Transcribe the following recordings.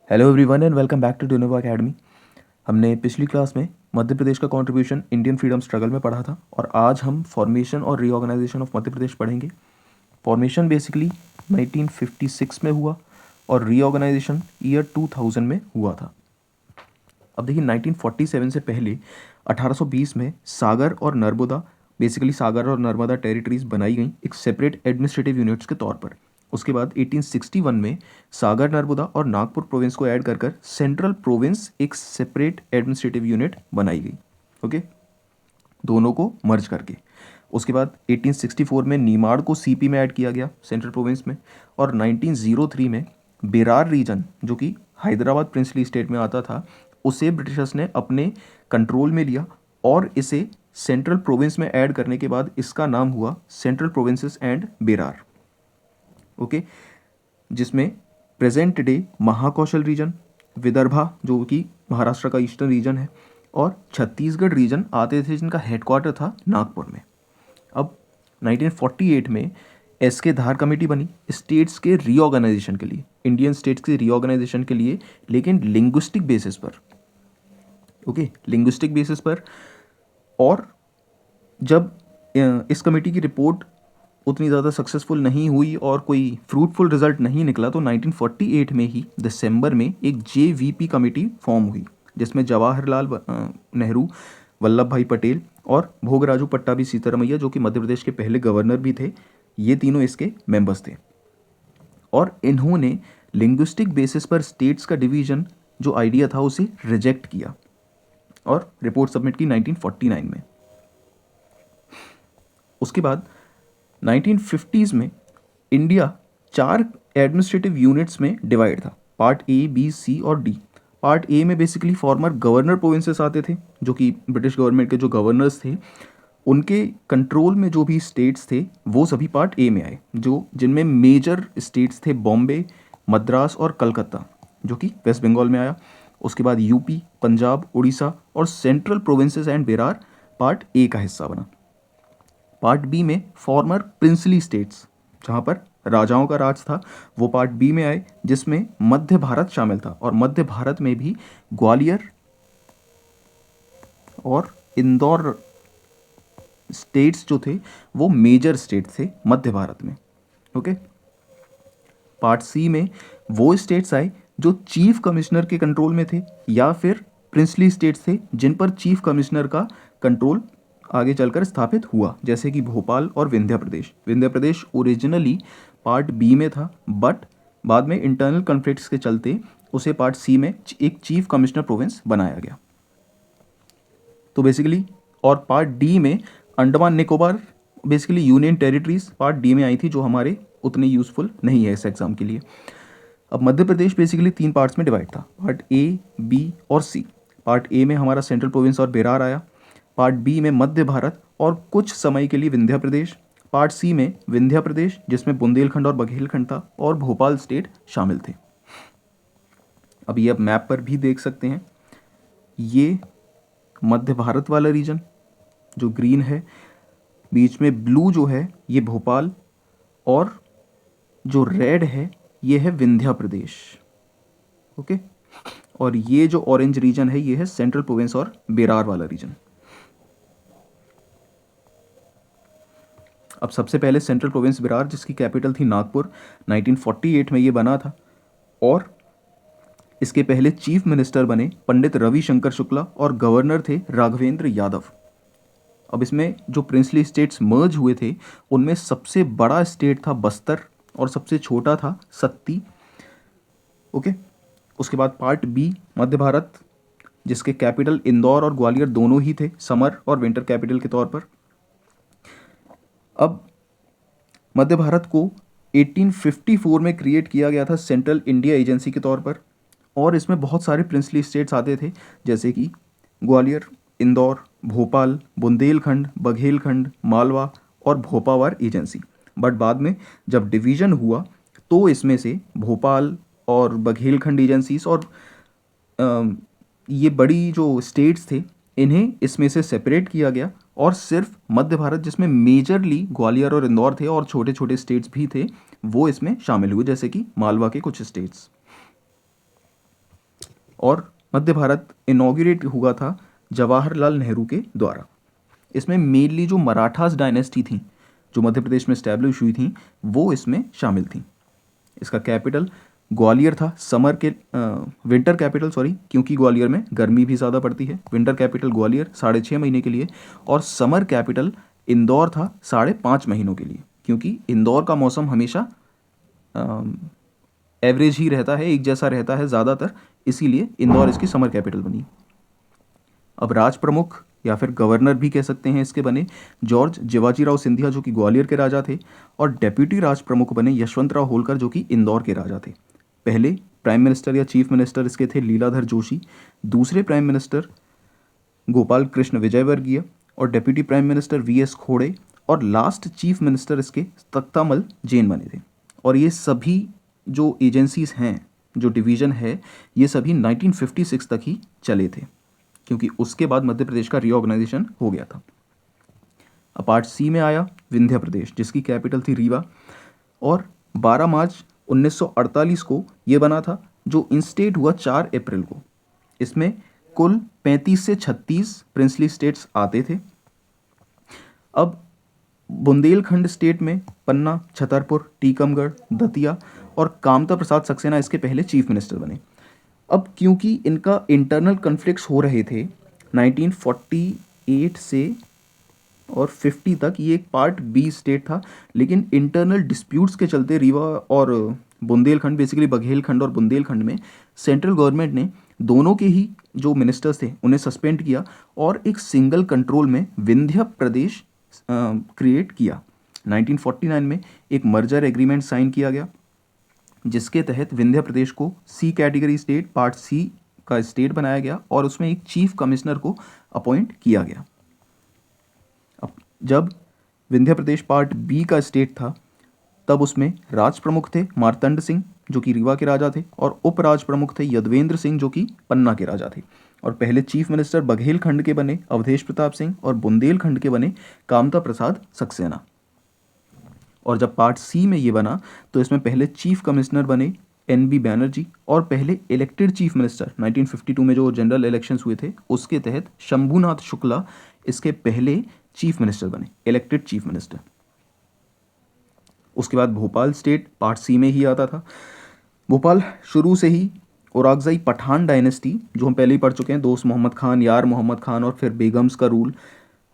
Hello everyone and welcome back to Dunovo academy. हमने पिछली class में मध्य प्रदेश का कंट्रीब्यूशन इंडियन फ्रीडम स्ट्रगल में पढ़ा था और आज हम फॉर्मेशन और रीऑर्गेनाइजेशन ऑफ मध्य प्रदेश पढ़ेंगे। फॉर्मेशन बेसिकली 1956 में हुआ और रीऑर्गेनाइजेशन ईयर 2000 में हुआ था। अब देखिए 1947 से पहले 1820 में सागर और नर्मदा बेसिकली सागर और नर्मदा टेरिटरीज बनाई गई एक सेपरेट एडमिनिस्ट्रेटिव यूनिट्स के तौर पर। उसके बाद 1861 में सागर नर्मदा और नागपुर प्रोविंस को ऐड कर कर सेंट्रल प्रोविंस एक सेपरेट एडमिनिस्ट्रेटिव यूनिट बनाई गई। ओके, दोनों को मर्ज करके। उसके बाद 1864 में नीमाड़ को सीपी में ऐड किया गया सेंट्रल प्रोविंस में, और 1903 में बेरार रीजन जो कि हैदराबाद प्रिंसली स्टेट में आता था उसे ब्रिटिशर्स ने अपने कंट्रोल में लिया और इसे सेंट्रल प्रोविंस में ऐड करने के बाद इसका नाम हुआ central provinces and Berar. Okay, जिसमें present day Mahakaushal region, Vidarbha जो कि महाराष्ट्र का ईस्टर्न रीजन है, और छत्तीसगढ़ रीजन आते थे जिनका हेडक्वार्टर था नागपुर में। अब 1948 में एसके धार कमेटी बनी स्टेट्स के रीऑर्गेनाइजेशन के लिए, इंडियन स्टेट्स के रीऑर्गेनाइजेशन के लिए, लेकिन लिंग्विस्टिक बेसिस पर। ओके, लिंग्विस्टिक बेसिस पर। और जब इस कमेटी की रिपोर्ट उतनी ज़्यादा सक्सेसफुल नहीं हुई और कोई फ्रूटफुल रिजल्ट नहीं निकला तो 1948 में ही दिसंबर में एक जेवीपी कमेटी फॉर्म हुई जिसमें जवाहरलाल नेहरू, वल्लभ भाई पटेल और भोगराजू पट्टाभी सीतारमैया जो कि मध्य प्रदेश के पहले गवर्नर भी थे, ये तीनों इसके मेंबर्स थे। और इन्होंने लिंग्विस्टिक बेसिस पर स्टेट्स का डिवीजन जो आइडिया था उसे रिजेक्ट किया और रिपोर्ट सबमिट की 1949 में। उसके बाद 1950s में इंडिया 4 एडमिनिस्ट्रेटिव यूनिट्स में डिवाइड था, पार्ट ए, बी, सी और डी। पार्ट ए में बेसिकली फॉर्मर गवर्नर प्रोविंसेस आते थे जो कि ब्रिटिश गवर्नमेंट के जो गवर्नर्स थे उनके कंट्रोल में जो भी स्टेट्स थे वो सभी पार्ट ए में आए, जो जिनमें मेजर स्टेट्स थे बॉम्बे, मद्रास और कलकत्ता जो कि वेस्ट बंगाल में आया। उसके बाद यूपी, पंजाब, उड़ीसा और central provinces and Berar part A का हिस्सा बना। पार्ट बी में फॉर्मर प्रिंसली स्टेट्स जहाँ पर राजाओं का राज था वो पार्ट बी में आए, जिसमें मध्य भारत शामिल था और मध्य भारत में भी ग्वालियर और इंदौर स्टेट्स जो थे वो मेजर स्टेट थे मध्य भारत में। ओके, पार्ट सी में वो स्टेट्स आए जो चीफ कमिश्नर के कंट्रोल में थे या फिर प्रिंसली स्टेट्स थे जिन पर चीफ कमिश्नर का कंट्रोल आगे चलकर स्थापित हुआ, जैसे कि भोपाल और विंध्य प्रदेश। विंध्य प्रदेश ओरिजिनली पार्ट बी में था बट बाद में इंटरनल कॉन्फ्लिक्ट्स के चलते उसे पार्ट सी में एक चीफ कमिश्नर प्रोविंस बनाया गया। तो बेसिकली और पार्ट डी में Andaman Nicobar basically union territories part D में आई थी जो हमारे उतने यूजफुल नहीं है इस एग्जाम के लिए। अब मध्य प्रदेश बेसिकली 3 पार्ट्स में डिवाइड था, पार्ट ए, बी और सी। पार्ट ए में हमारा सेंट्रल प्रोविंस और बेरार आया, पार्ट बी में मध्य भारत और कुछ समय के लिए विंध्य प्रदेश, पार्ट सी में विंध्य प्रदेश जिसमें बुंदेलखंड और बघेलखंड था और भोपाल स्टेट शामिल थे। अब ये आप मैप पर भी देख सकते हैं, ये मध्य भारत वाला रीजन जो ग्रीन है, बीच में ब्लू जो है ये भोपाल, और जो रेड है ये है विंध्य प्रदेश। ओके, और ये जो ऑरेंज रीजन है ये है सेंट्रल प्रोविंस और बेरार वाला रीजन। अब सबसे पहले सेंट्रल प्रोविंस बेरार जिसकी कैपिटल थी नागपुर, 1948 में ये बना था और इसके पहले चीफ मिनिस्टर बने पंडित रविशंकर शुक्ला और गवर्नर थे राघवेंद्र यादव। अब इसमें जो प्रिंसली स्टेट्स मर्ज हुए थे उनमें सबसे बड़ा स्टेट था बस्तर और सबसे छोटा था सत्ती। ओके, उसके बाद पार्ट बी मध्य भारत जिसके कैपिटल इंदौर और ग्वालियर दोनों ही थे, समर और विंटर कैपिटल के तौर पर। अब मध्य भारत को 1854 में क्रिएट किया गया था सेंट्रल इंडिया एजेंसी के तौर पर और इसमें बहुत सारे प्रिंसली स्टेट्स आते थे जैसे कि ग्वालियर, इंदौर, भोपाल, बुंदेलखंड, बघेलखंड, मालवा और भोपावार एजेंसी। बट बाद में जब डिवीज़न हुआ तो इसमें से भोपाल और बघेलखंड एजेंसीज और ये बड़ी जो स्टेट्स थे इन्हें इसमें से सेपरेट किया गया और सिर्फ मध्य भारत जिसमें मेजरली ग्वालियर और इंदौर थे और छोटे छोटे स्टेट्स भी थे वो इसमें शामिल हुए जैसे कि मालवा के कुछ स्टेट्स। और मध्य भारत इनॉग्रेट हुआ था जवाहरलाल नेहरू के द्वारा। इसमें मेनली जो मराठास डायनेस्टी थी जो मध्य प्रदेश में इस्टेब्लिश हुई थी वो इसमें शामिल थी। इसका कैपिटल ग्वालियर था। समर के विंटर कैपिटल सॉरी, क्योंकि ग्वालियर में गर्मी भी ज़्यादा पड़ती है। विंटर कैपिटल ग्वालियर 6.5 महीने के लिए, और समर कैपिटल इंदौर था 5.5 महीनों के लिए, क्योंकि इंदौर का मौसम हमेशा एवरेज ही रहता है, एक जैसा रहता है ज़्यादातर, इसीलिए इंदौर इसकी समर कैपिटल बनी। अब राज प्रमुख या फिर गवर्नर भी कह सकते हैं इसके बने जॉर्ज जिवाजीराव सिंधिया जो कि ग्वालियर के राजा थे, और डेप्यूटी राज प्रमुख बने यशवंतराव होलकर जो कि इंदौर के राजा थे। पहले प्राइम मिनिस्टर या चीफ मिनिस्टर इसके थे लीलाधर जोशी, दूसरे प्राइम मिनिस्टर गोपाल कृष्ण विजयवर्गीय, और deputy prime minister VS Khode, और लास्ट चीफ मिनिस्टर इसके तख्तामल जैन बने थे। और ये सभी जो एजेंसीज हैं, जो डिवीज़न है, ये सभी 1956 तक ही चले थे, क्योंकि उसके बाद मध्य प्रदेश का रीऑर्गेनाइजेशन हो गया था। अब पार्ट सी में आया विंध्य प्रदेश, जिसकी कैपिटल थी रीवा, और 12 मार्च 1948 को ये बना था, जो इंस्टेट हुआ 4 अप्रैल को। इसमें कुल 35 से 36 प्रिंसली स्टेट्स आते थे। अब बुंदेलखंड स्टेट में पन्ना, छतरपुर, टीकमगढ़, दतिया और कामता प्रसाद सक्सेना इसके पहले चीफ मिनिस्टर बने। अब क्योंकि इनका इंटरनल कन्फ्लिक्ट्स हो रहे थे 1948 से और 50 तक, ये एक पार्ट बी स्टेट था, लेकिन इंटरनल डिस्प्यूट्स के चलते रीवा और बुंदेलखंड, बेसिकली बघेलखंड और बुंदेलखंड में सेंट्रल गवर्नमेंट ने दोनों के ही जो मिनिस्टर्स थे उन्हें सस्पेंड किया और एक सिंगल कंट्रोल में विंध्य प्रदेश क्रिएट किया। 1949 में एक मर्जर एग्रीमेंट साइन किया गया, जिसके तहत विंध्य प्रदेश को सी कैटेगरी स्टेट, पार्ट सी का स्टेट बनाया गया, और उसमें एक चीफ कमिश्नर को अपॉइंट किया गया। अब जब विंध्य प्रदेश पार्ट बी का स्टेट था, तब उसमें राज प्रमुख थे मार्तंड सिंह जो कि रीवा के राजा थे, और उप राज प्रमुख थे यदवेंद्र सिंह जो कि पन्ना के राजा थे। और पहले चीफ मिनिस्टर बघेलखंड के बने अवधेश प्रताप सिंह, और बुंदेलखंड के बने कामता प्रसाद सक्सेना। और जब पार्ट सी में ये बना तो इसमें पहले चीफ कमिश्नर बने एन.बी. बैनर्जी, और पहले इलेक्टेड चीफ मिनिस्टर 1952 में जो जनरल इलेक्शंस हुए थे उसके तहत शंभूनाथ शुक्ला इसके पहले चीफ मिनिस्टर बने, इलेक्टेड चीफ मिनिस्टर। उसके बाद भोपाल स्टेट पार्ट सी में ही आता था। भोपाल शुरू से ही औरंगज़ई पठान डायनेस्टी, जो हम पहले ही पढ़ चुके हैं, दोस्त मोहम्मद खान, यार मोहम्मद खान और फिर बेगम्स का रूल,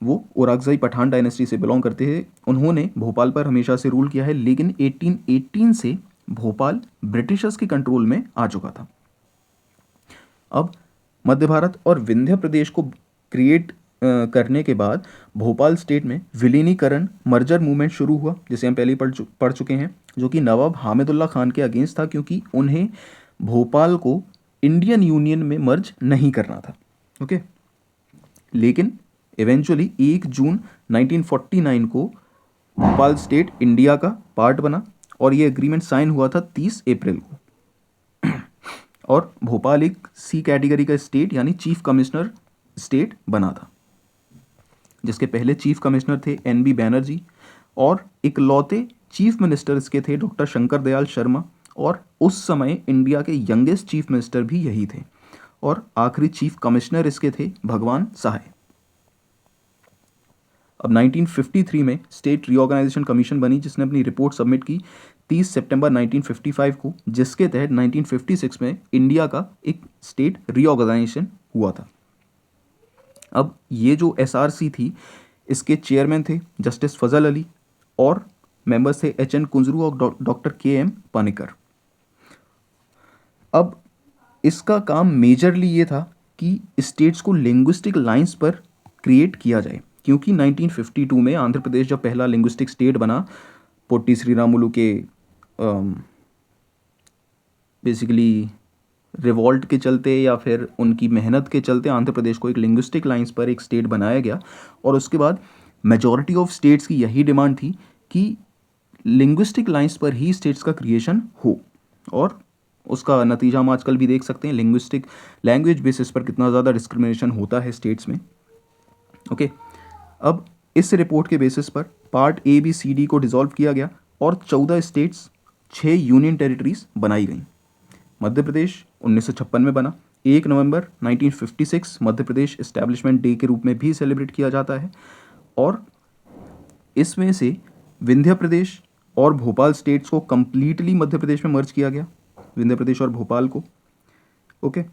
वो औरंगज़ई पठान डायनेस्टी से बिलोंग करते हैं। उन्होंने भोपाल पर हमेशा से रूल किया है, लेकिन 1818 से भोपाल ब्रिटिशर्स के कंट्रोल में आ चुका था। अब मध्य भारत और विंध्य प्रदेश को क्रिएट करने के बाद भोपाल स्टेट में विलीनीकरण, मर्जर मूवमेंट शुरू हुआ, जिसे हम पहले ही पढ़ चुके हैं, जो कि नवाब हामिदुल्ला खान के अगेंस्ट था, क्योंकि उन्हें भोपाल को इंडियन यूनियन में मर्ज नहीं करना था। ओके, लेकिन इवेंचुअली 1 जून 1949 को भोपाल स्टेट इंडिया का पार्ट बना, और ये एग्रीमेंट साइन हुआ था 30 अप्रैल को। और भोपाल एक सी कैटेगरी का स्टेट यानी चीफ कमिश्नर स्टेट बना था, जिसके पहले चीफ कमिश्नर थे एन.बी. बैनर्जी, और इकलौते चीफ मिनिस्टर इसके थे डॉक्टर शंकर दयाल शर्मा, और उस समय इंडिया के यंगेस्ट चीफ मिनिस्टर भी यही थे, और आखिरी चीफ कमिश्नर इसके थे भगवान सहाय। अब 1953 में स्टेट रीऑर्गेनाइजेशन कमीशन बनी, जिसने अपनी रिपोर्ट सबमिट की 30 सितंबर 1955 को, जिसके तहत 1956 में इंडिया का एक स्टेट रीऑर्गेनाइजेशन हुआ था। अब ये जो एसआरसी थी, इसके चेयरमैन थे जस्टिस फजल अली, और मेंबर्स थे एच.एन. कुंजरू और डॉक्टर के.एम. पानिकर। अब इसका काम मेजरली ये था कि स्टेट्स को लिंग्विस्टिक लाइंस पर क्रिएट किया जाए, क्योंकि 1952 में आंध्र प्रदेश जब पहला लिंग्विस्टिक स्टेट बना, पोट्टी श्रीरामुलु के बेसिकली रिवॉल्ट के चलते या फिर उनकी मेहनत के चलते आंध्र प्रदेश को एक लिंग्विस्टिक लाइंस पर एक स्टेट बनाया गया। और उसके बाद मेजॉरिटी ऑफ स्टेट्स की यही डिमांड थी कि लिंग्विस्टिक लाइंस पर ही स्टेट्स का क्रिएशन हो, और उसका नतीजा हम आजकल भी देख सकते हैं, लिंग्विस्टिक लैंग्वेज बेसिस पर कितना ज़्यादा डिस्क्रिमिनेशन होता है स्टेट्स में। ओके, अब इस रिपोर्ट के बेसिस पर part A B C D को डिसॉल्व किया गया, और 14 स्टेट्स, 6 यूनियन टेरिटरीज बनाई गई। मध्य प्रदेश 1956 में बना। 1 नवंबर 1956 मध्य प्रदेश इस्टेब्लिशमेंट डे के रूप में भी सेलिब्रेट किया जाता है। और इसमें से विंध्य प्रदेश और भोपाल स्टेट्स को कंप्लीटली मध्य प्रदेश में मर्ज किया गया, विंध्य प्रदेश और भोपाल को। ओके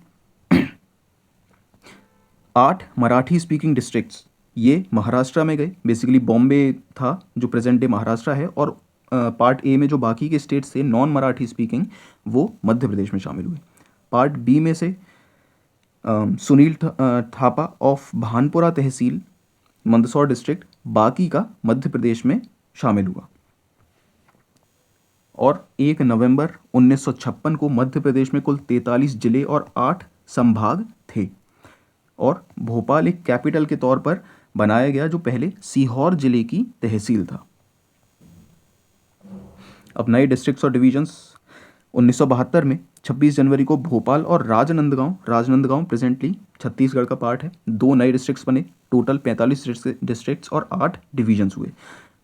8 मराठी स्पीकिंग डिस्ट्रिक्ट्स ये महाराष्ट्र में गए। बेसिकली बॉम्बे था जो प्रेजेंट डे महाराष्ट्र है, और पार्ट ए में जो बाकी के स्टेट्स थे नॉन मराठी स्पीकिंग वो मध्य प्रदेश में शामिल हुए। पार्ट बी में से Sunil Thapa of Bhanpura tehsil Mandsaur district बाकी का मध्य प्रदेश में शामिल हुआ। और 1 नवंबर 1956 को मध्य प्रदेश में कुल 43 जिले और 8 संभाग थे, और भोपाल एक कैपिटल के तौर पर बनाया गया जो पहले सीहोर जिले की तहसील था। अब नए डिस्ट्रिक्ट्स और डिवीजन्स 1972 में 26 जनवरी को भोपाल और राजनंदगांव प्रेजेंटली छत्तीसगढ़ का पार्ट है, 2 नए डिस्ट्रिक्ट्स बने। टोटल 45 डिस्ट्रिक्ट्स और 8 डिवीजन्स हुए।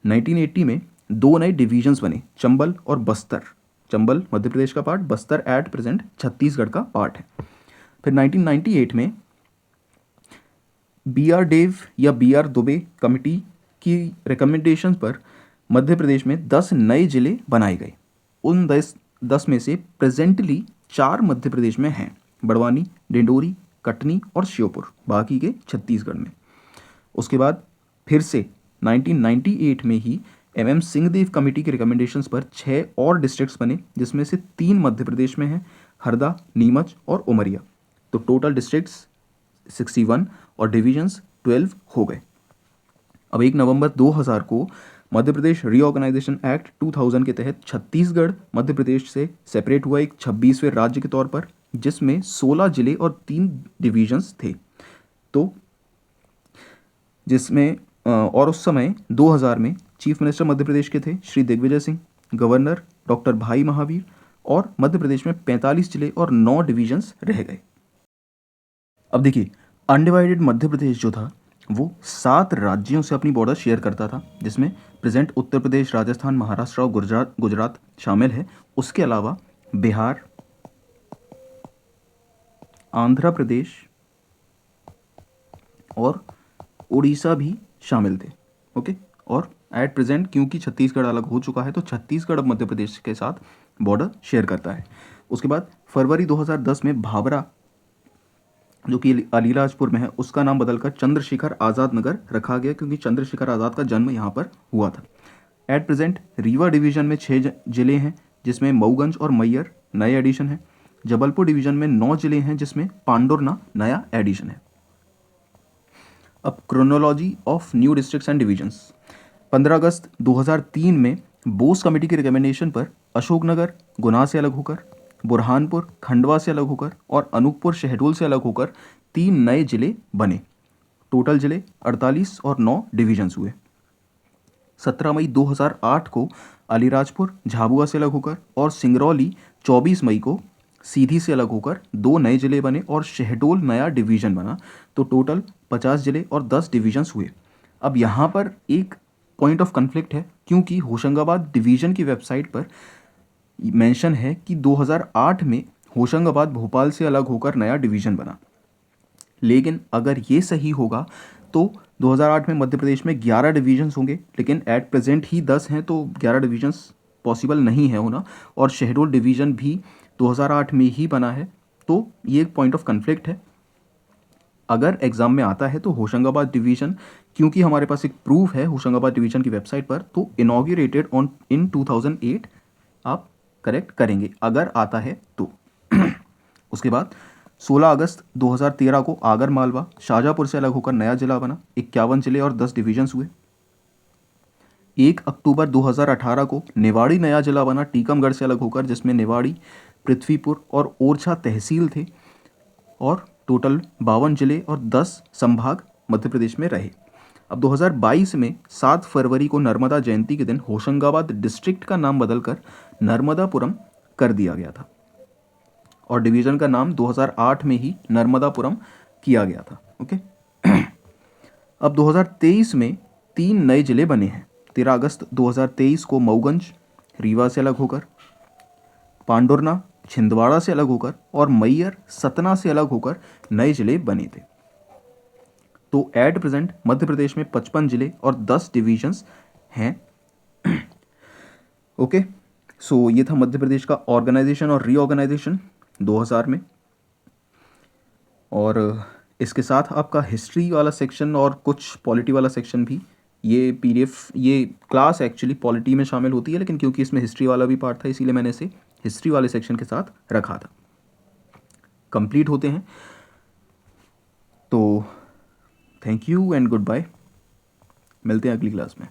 1980 में 2 नए डिवीजन्स बने, चंबल और बस्तर। चंबल मध्य प्रदेश का part, Bastar at present Chhattisgarh का पार्ट है। फिर 1998 में BR डेव या BR दुबे कमेटी की रिकमेंडेशन पर मध्य प्रदेश में 10 नए जिले बनाए गए। उन 10 में से प्रेजेंटली 4 मध्य प्रदेश में हैं, बड़वानी, डिंडोरी, कटनी और श्योपुर, बाकी के छत्तीसगढ़ में। उसके बाद फिर से 1998 में ही MM सिंहदेव कमेटी के रिकमेंडेशंस पर 6 और डिस्ट्रिक्ट्स बने, जिसमें से 3 मध्य प्रदेश में हैं, हरदा, नीमच और उमरिया। तो टोटल डिस्ट्रिक्ट्स 61 और डिवीजन्स 12 हो गए। अब 1 नवंबर 2000 को मध्य प्रदेश रीऑर्गेनाइजेशन एक्ट 2000 के तहत छत्तीसगढ़ मध्य प्रदेश से सेपरेट हुआ एक 26वें राज्य के तौर पर, जिसमें 16 जिले और 3 डिवीजन्स थे। तो जिसमें और उस समय 2000 में चीफ मिनिस्टर मध्य प्रदेश के थे श्री दिग्विजय सिंह, गवर्नर डॉक्टर भाई महावीर, और मध्य प्रदेश में 45 जिले और 9 डिवीजन्स रह गए। अब देखिए अनडिवाइडेड मध्य प्रदेश जो था वो 7 राज्यों से अपनी बॉर्डर शेयर करता था, जिसमें प्रेजेंट उत्तर प्रदेश, राजस्थान, महाराष्ट्र और गुजरात शामिल है। उसके अलावा बिहार, आंध्र प्रदेश और उड़ीसा भी शामिल थे। ओके, और एट प्रेजेंट क्योंकि छत्तीसगढ़ अलग हो चुका है तो छत्तीसगढ़ अब मध्य प्रदेश के साथ बॉर्डर शेयर करता है। उसके बाद फरवरी 2010 में भाभरा जो कि अलीराजपुर में है उसका नाम बदलकर चंद्रशेखर आज़ाद नगर रखा गया, क्योंकि चंद्रशेखर आज़ाद का जन्म यहाँ पर हुआ था। एट प्रेजेंट रीवा डिवीजन में 6 जिले हैं, जिसमें मऊगंज और मैयर नए एडिशन है। जबलपुर डिवीजन में 9 जिले हैं, जिसमें पांडुरना नया एडिशन है। अब chronology of new districts and divisions. 15 अगस्त 2003 में बोस कमेटी की रिकमेंडेशन पर अशोकनगर गुना से अलग होकर, बुरहानपुर खंडवा से अलग होकर और अनूपपुर शहडोल से अलग होकर 3 नए जिले बने। टोटल जिले 48 और 9 डिवीजन्स हुए। 17 मई 2008 को अलीराजपुर झाबुआ से अलग होकर और सिंगरौली 24 मई को सीधी से अलग होकर 2 नए जिले बने और शहडोल नया डिवीजन बना। तो टोटल 50 जिले और 10 डिवीजन्स हुए। अब यहाँ पर एक पॉइंट ऑफ कन्फ्लिक्ट है, क्योंकि होशंगाबाद डिवीजन की वेबसाइट पर मेंशन है कि 2008 में होशंगाबाद भोपाल से अलग होकर नया डिवीजन बना। लेकिन अगर ये सही होगा तो 2008 में मध्य प्रदेश में 11 डिवीजन्स होंगे, लेकिन एट प्रेजेंट ही 10 हैं, तो 11 डिवीजन्स पॉसिबल नहीं है होना, और शहडोल डिवीजन भी 2008 में ही बना है। तो ये एक पॉइंट ऑफ कन्फ्लिक्ट है। अगर एग्जाम में आता है तो होशंगाबाद डिवीजन, क्योंकि हमारे पास एक प्रूफ है होशंगाबाद डिवीजन की वेबसाइट पर, तो इनॉग्रेटेड इन 2008 आप करेक्ट करेंगे अगर आता है तो। उसके बाद 16 अगस्त 2013 को आगर मालवा शाहजहाँपुर से अलग होकर नया जिला बना। 51 जिले और 10 डिवीजन्स हुए। 1 अक्टूबर 2018 को निवाड़ी नया जिला बना टीकमगढ़ से अलग होकर, जिसमें निवाड़ी, पृथ्वीपुर और ओरछा तहसील थे, और टोटल 52 जिले और 10 संभाग मध्य प्रदेश में रहे। अब 2022 में 7 फरवरी को नर्मदा जयंती के दिन होशंगाबाद डिस्ट्रिक्ट का नाम बदलकर नर्मदापुरम कर दिया गया था, और डिवीज़न का नाम 2008 में ही नर्मदापुरम किया गया था। ओके। अब 2023 में 3 नए जिले बने हैं। 13 अगस्त 2023 को मऊगंज रीवा से अलग होकर, पांडुरना छिंदवाड़ा से अलग होकर और मैयर, सतना से अलग होकर नए जिले बने थे। तो एट प्रेजेंट मध्य प्रदेश में 55 जिले और 10 डिविजन्स हैं। ओके, सो ये था मध्य प्रदेश का ऑर्गेनाइजेशन और रीऑर्गेनाइजेशन 2000 में। और इसके साथ आपका हिस्ट्री वाला सेक्शन और कुछ पॉलिटी वाला सेक्शन भी, ये पीडीएफ, ये क्लास एक्चुअली पॉलिटी में शामिल होती है, लेकिन क्योंकि इसमें हिस्ट्री वाला भी पार्ट था इसीलिए मैंने इसे हिस्ट्री वाले सेक्शन के साथ रखा था। कंप्लीट होते हैं, तो thank you and goodbye, मिलते हैं अगली क्लास में।